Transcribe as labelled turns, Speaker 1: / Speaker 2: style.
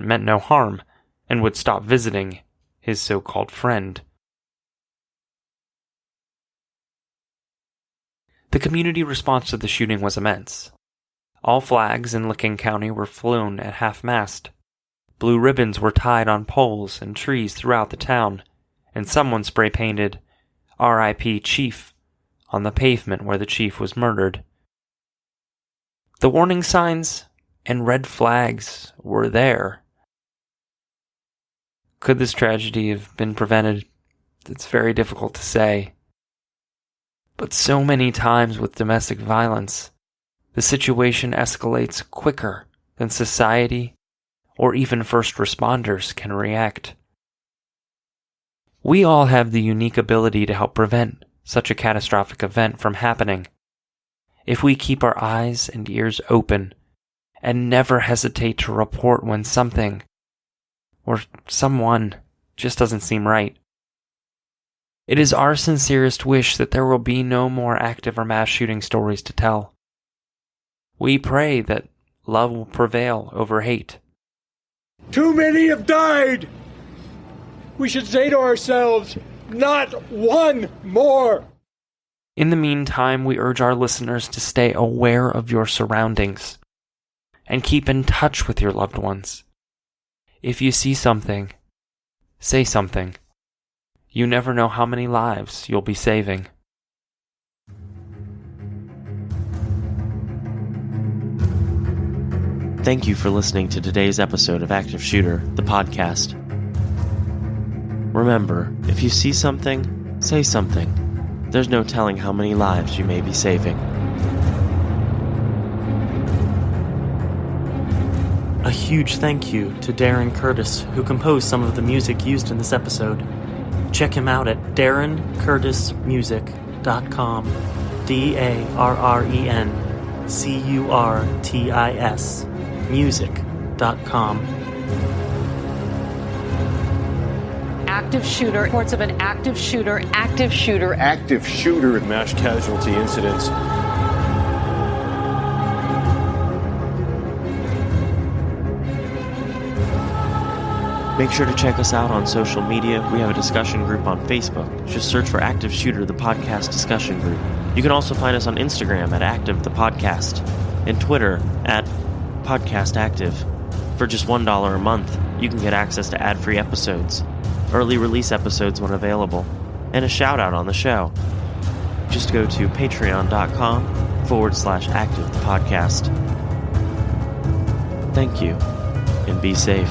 Speaker 1: meant no harm and would stop visiting his so-called friend. The community response to the shooting was immense. All flags in Licking County were flown at half-mast. Blue ribbons were tied on poles and trees throughout the town, and someone spray-painted R.I.P. Chief on the pavement where the chief was murdered. The warning signs and red flags were there. Could this tragedy have been prevented? It's very difficult to say. But so many times with domestic violence, the situation escalates quicker than society or even first responders can react. We all have the unique ability to help prevent such a catastrophic event from happening. If we keep our eyes and ears open and never hesitate to report when something or someone just doesn't seem right. It is our sincerest wish that there will be no more active or mass shooting stories to tell. We pray that love will prevail over hate.
Speaker 2: Too many have died! We should say to ourselves, not one more!
Speaker 1: In the meantime, we urge our listeners to stay aware of your surroundings and keep in touch with your loved ones. If you see something, say something. You never know how many lives you'll be saving.
Speaker 3: Thank you for listening to today's episode of Active Shooter, the podcast. Remember, if you see something, say something. There's no telling how many lives you may be saving.
Speaker 4: A huge thank you to Darren Curtis, who composed some of the music used in this episode. Check him out at darrencurtismusic.com. DARRENCURTIS music.com.
Speaker 5: Active shooter. Reports of an active shooter.
Speaker 6: Active shooter.
Speaker 7: Active shooter. Mass casualty incidents.
Speaker 3: Make sure to check us out on social media. We have a discussion group on Facebook. Just search for Active Shooter, the podcast discussion group. You can also find us on Instagram at Active the Podcast and Twitter at Podcast Active. For just $1 a month, you can get access to ad-free episodes, early release episodes when available, and a shout-out on the show. Just go to patreon.com/Active the Podcast. Thank you, and be safe.